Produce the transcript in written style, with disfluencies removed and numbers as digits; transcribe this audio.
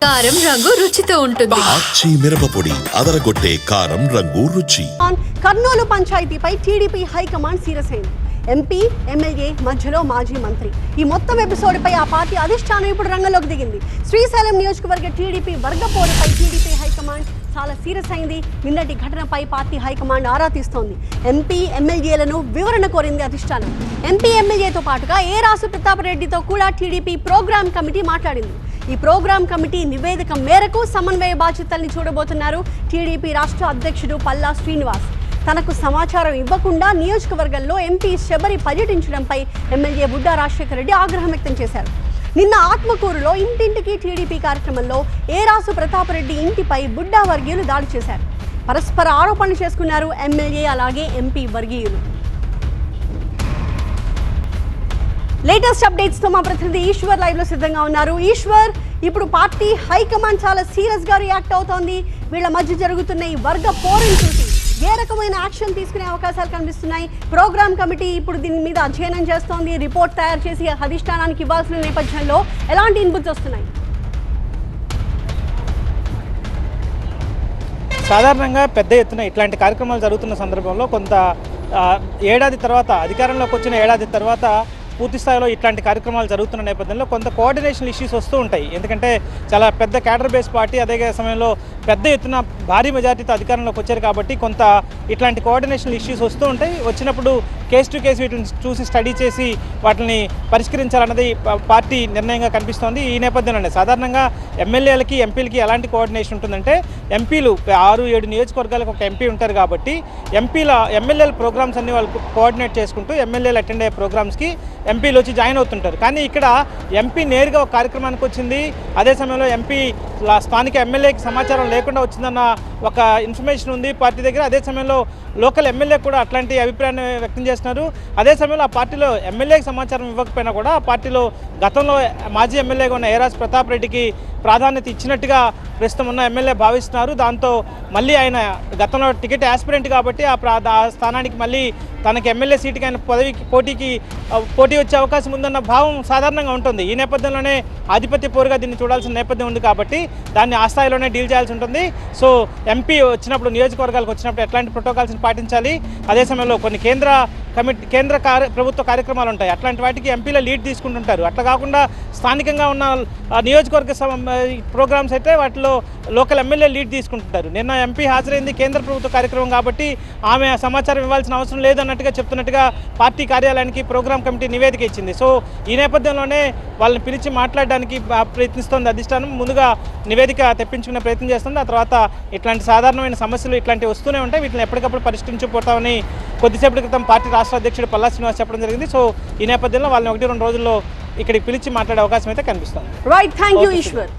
కారం రంగు రుచితో ఉంటుంది. ఆచి మిరపపొడి అదరగొట్టే కారం రంగు రుచి. కర్నూలు పంచాయతీపై టీడీపీ హైకమాండ్ సీరియస్ అయింది. ఎంపీ ఎమ్మెల్యే మధ్యలో మాజీ మంత్రి ఈ మొత్తం ఎపిసోడ్పై ఆ పార్టీ అధిష్టానం ఇప్పుడు రంగంలోకి దిగింది. శ్రీశైలం నియోజకవర్గ టీడీపీ వర్గపోరుపై టీడీపీ హైకమాండ్ చాలా సీరియస్ అయింది. నిన్నటి ఘటనపై పార్టీ హైకమాండ్ ఆరా తీస్తోంది. ఎంపీ ఎమ్మెల్యేలను వివరణ కోరింది అధిష్టానం. ఎంపీ ఎమ్మెల్యేతో పాటుగా ఏ రాసు ప్రతాప్ రెడ్డితో కూడా టీడీపీ ప్రోగ్రామ్ కమిటీ మాట్లాడింది. ఈ ప్రోగ్రామ్ కమిటీ నివేదిక మేరకు సమన్వయ బాధ్యతల్ని చూడబోతున్నారు టీడీపీ రాష్ట్ర అధ్యక్షుడు పల్లా శ్రీనివాస్. తనకు సమాచారం ఇవ్వకుండా నియోజకవర్గంలో ఎంపీ శబరి పర్యటించడంపై ఎమ్మెల్యే బుడ్డా రాజశేఖర రెడ్డి ఆగ్రహం వ్యక్తం చేశారు. నిన్న ఆత్మకూరులో ఇంటింటికి టీడీపీ కార్యక్రమంలో ఏ రాసు ప్రతాప్ రెడ్డి ఇంటిపై బుడ్డా వర్గీయులు దాడి చేశారు. పరస్పర ఆరోపణలు చేసుకున్నారు ఎమ్మెల్యే అలాగే ఎంపీ వర్గీయులు. లేటెస్ట్ అప్డేట్స్ తో మా ప్రతినిధి ఈశ్వర్ లైవ్ లో సిద్ధంగా ఉన్నారు. ఈశ్వర్, ఇప్పుడు పార్టీ హైకమాండ్ చాలా సీరియస్ గా రియాక్ట్ అవుతోంది. వీళ్ళ మధ్య జరుగుతున్న ఈ వర్గ పోరుని చూసి ఏ రకమైన యాక్షన్ తీసుకునే అవకాశాలు కనిపిస్తున్నాయి? ప్రోగ్రామ్ కమిటీ ఇప్పుడు దీని మీద అధ్యయనం చేస్తోంది, రిపోర్ట్ తయారు చేసి అధిష్టానానికి ఇవ్వాల్సిన నేపథ్యంలో ఎలాంటి ఇన్పుట్స్ వస్తున్నాయి? సాధారణంగా పెద్ద ఎత్తున ఇట్లాంటి కార్యక్రమాలు జరుగుతున్న సందర్భంలో కొంత ఏడాది తర్వాత అధికారంలోకి వచ్చిన ఏడాది తర్వాత పూర్తి స్థాయిలో ఇట్లాంటి కార్యక్రమాలు జరుగుతున్న నేపథ్యంలో కొంత కోఆర్డినేషన్ ఇష్యూస్ వస్తూ ఉంటాయి. ఎందుకంటే చాలా పెద్ద క్యాడర్ బేస్ పార్టీ, అదే సమయంలో పెద్ద ఎత్తున భారీ మెజార్టీతో అధికారంలోకి వచ్చారు కాబట్టి కొంత ఇట్లాంటి కోఆర్డినేషన్ ఇష్యూస్ వస్తూ ఉంటాయి. వచ్చినప్పుడు కేసు టు కేసు వీటిని చూసి స్టడీ చేసి వాటిని పరిష్కరించాలన్నది పార్టీ నిర్ణయంగా కనిపిస్తోంది. ఈ నేపథ్యంలోనే సాధారణంగా ఎమ్మెల్యేలకి ఎంపీలకి ఎలాంటి కోఆర్డినేషన్ ఉంటుందంటే, ఎంపీలు 6-7 నియోజకవర్గాలకు ఒక ఎంపీ ఉంటారు కాబట్టి ఎమ్మెల్యేల ప్రోగ్రామ్స్ అన్ని వాళ్ళు కోఆర్డినేట్ చేసుకుంటూ ఎమ్మెల్యేలు అటెండ్ అయ్యే ప్రోగ్రామ్స్కి ఎంపీలు వచ్చి జాయిన్ అవుతుంటారు. కానీ ఇక్కడ ఎంపీ నేరుగా ఒక కార్యక్రమానికి వచ్చింది, అదే సమయంలో ఎంపీ స్థానిక ఎమ్మెల్యేకి సమాచారం లేకుండా వచ్చిందన్న ఒక ఇన్ఫర్మేషన్ ఉంది పార్టీ దగ్గర. అదే సమయంలో లోకల్ ఎమ్మెల్యే కూడా అట్లాంటి అభిప్రాయాన్ని వ్యక్తం చేస్తున్నారు. అదే సమయంలో ఆ పార్టీలో ఎమ్మెల్యేకి సమాచారం ఇవ్వకపోయినా కూడా ఆ పార్టీలో గతంలో మాజీ ఎమ్మెల్యేగా ఉన్న ఏరాస్ ప్రతాప్ రెడ్డికి ప్రాధాన్యత ఇచ్చినట్టుగా ప్రస్తుతం ఉన్న ఎమ్మెల్యే భావిస్తున్నారు. దాంతో మళ్ళీ ఆయన గతంలో టికెట్ యాస్పిరెంట్ కాబట్టి ఆ స్థానానికి మళ్ళీ తనకి ఎమ్మెల్యే సీటుకి ఆయన పోటీ వచ్చే అవకాశం ఉందన్న భావం సాధారణంగా ఉంటుంది. ఈ నేపథ్యంలోనే ఆధిపత్య పోరుగా దీన్ని చూడాల్సిన నేపథ్యం ఉంది కాబట్టి దాన్ని ఆ స్థాయిలోనే డీల్ చేయాల్సి ఉంటుంది. సో ఎంపీ వచ్చినప్పుడు, నియోజకవర్గాలకు వచ్చినప్పుడు ఎట్లాంటి ప్రోటోకాల్స్ని పాటించాలి, అదే సమయంలో కొన్ని కేంద్ర ప్రభుత్వ కార్యక్రమాలు ఉంటాయి, అట్లాంటి వాటికి ఎంపీల లీడ్ తీసుకుంటుంటారు. అట్లా కాకుండా స్థానికంగా ఉన్న నియోజకవర్గ ప్రోగ్రామ్స్ అయితే వాటిలో లోకల్ ఎమ్మెల్యే లీడ్ తీసుకుంటుంటారు. నిన్న ఎంపీ హాజరైంది కేంద్ర ప్రభుత్వ కార్యక్రమం కాబట్టి ఆమె సమాచారం ఇవ్వాల్సిన అవసరం లేదన్నట్టుగా చెప్తున్నట్టుగా పార్టీ కార్యాలయానికి ప్రోగ్రామ్ కమిటీ నివేదిక ఇచ్చింది. సో ఈ నేపథ్యంలోనే వాళ్ళని పిలిచి మాట్లాడడానికి ప్రయత్నిస్తోంది అధిష్టానం. ముందుగా నివేదిక తెప్పించుకునే ప్రయత్నం చేస్తుంది. ఆ తర్వాత ఇట్లాంటి సాధారణమైన సమస్యలు ఇట్లాంటివి వస్తూనే ఉంటాయి, వీటిని ఎప్పటికప్పుడు పరిష్కరించిపోతామని కొద్దిసేపటి క్రితం పార్టీ రాష్ట్ర అధ్యక్షుడు పల్లా శ్రీనివాస్ చెప్పడం జరిగింది. సో ఈ నేపథ్యంలో వాళ్ళని 1-2 రోజుల్లో ఇక్కడికి పిలిచి మాట్లాడే అవకాశం అయితే కనిపిస్తుంది. Right, thank you Eshwar.